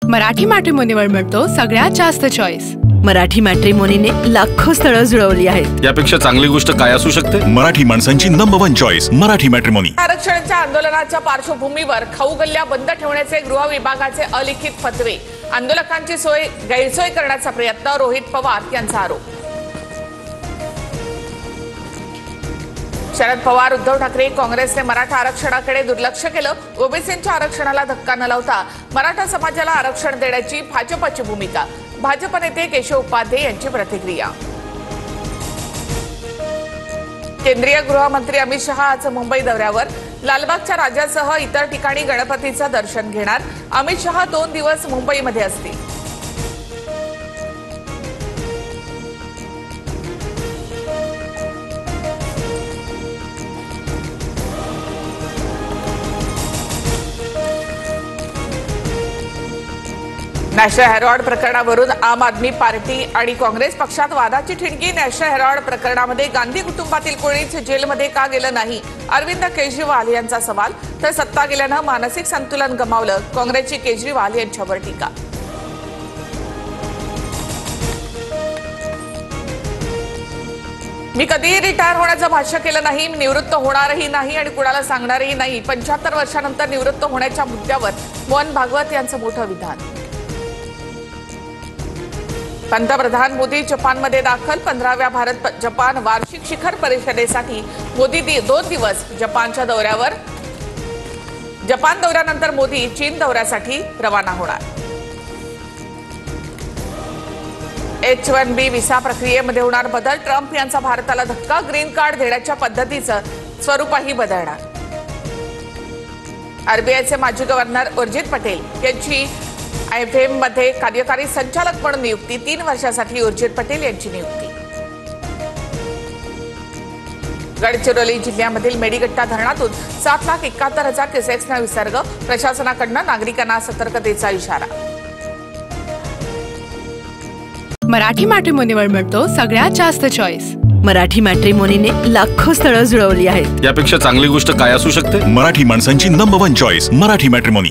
मराठी मॅट्रिमोनीवर मिळतो सगळ्यात जास्त चॉईस। मराठी मॅट्रिमोनीने लाखो स्थळं जुळवली आहेत। यापेक्षा चांगली गोष्ट काय असू शकते? मराठी माणसांची नंबर 1 चॉईस मराठी मॅट्रिमोनी। आरक्षणाच्या आंदोलनाच्या पार्श्वभूमीवर खाऊ गल्ल्या बंद ठेवण्याचे गृह विभागाचे अलिखित फतवे, आंदोलकांची गैरसोय करण्याचा प्रयत्न, रोहित पवार यांचा आरोप। शरद पवार, उद्धव ठाकरे, काँग्रेसने मराठा आरक्षणाकडे दुर्लक्ष केलं। ओबीसींच्या आरक्षणाला धक्का न लावता मराठा समाजाला आरक्षण देण्याची भाजपची भूमिका। भाजप नेते केशव उपाध्ये यांची प्रतिक्रिया। केंद्रीय गृहमंत्री अमित शहा आज मुंबई दौऱ्यावर, लालबागच्या राजासह इतर ठिकाणी गणपतीचं दर्शन घेणार। अमित शहा 2 दिवस मुंबईमध्ये असतील। नॅशनल हेराल्ड प्रकरणावरून आम आदमी पार्टी आणि काँग्रेस पक्षात वादाची ठिणगी। नॅशनल हेराल्ड प्रकरणामध्ये गांधी कुटुंबातील कोणीच जेलमध्ये का गेलं नाही, अरविंद केजरीवाल यांचा सवाल। तर सत्ता गेल्यानं मानसिक संतुलन गमावलं, काँग्रेसची केजरीवाल यांच्यावर टीका। मी कधीही रिटायर होण्याचं भाष्य केलं नाही, मी निवृत्त होणारही नाही आणि कुणाला सांगणारही नाही। 75 वर्षानंतर निवृत्त होण्याच्या मुद्द्यावर मोहन भागवत यांचं मोठं विधान। पंतप्रधान मोदी जपानमध्ये दाखल, 15व्या भारत जपान वार्षिक शिखर परिषदेसाठी मोदी 2 दिवस जपानच्या दौऱ्यावर। जपान दौऱ्यानंतर मोदी चीन दौऱ्यासाठी रवाना होणार। H-1B व्हिसा प्रक्रियेमध्ये होणार बदल, ट्रम्प यांचा भारताला धक्का, ग्रीन कार्ड देण्याच्या पद्धतीचं स्वरूपही बदलणार। आरबीआयचे माजी गव्हर्नर उर्जित पटेल यांची IFM मध्ये कार्यकारी संचालक म्हणून नियुक्ती, 3 वर्षासाठी उर्जित पटेल यांची नियुक्ती। गडचिरोली जिल्ह्यामधील मेडीगट्टा धरणातून 7,71,000 क्युसेक्सना विसर्ग, प्रशासनाकडून नागरिकांना सतर्कतेचा इशारा। मराठी मॅट्रिमोनीवर मिळतो सगळ्यात जास्त चॉईस। मराठी मॅट्रिमोनीने लाखो स्थळं जुळवली आहेत। यापेक्षा चांगली गोष्ट काय असू शकते? मराठी माणसांची नंबर 1 चॉईस मराठी मॅट्रिमोनी।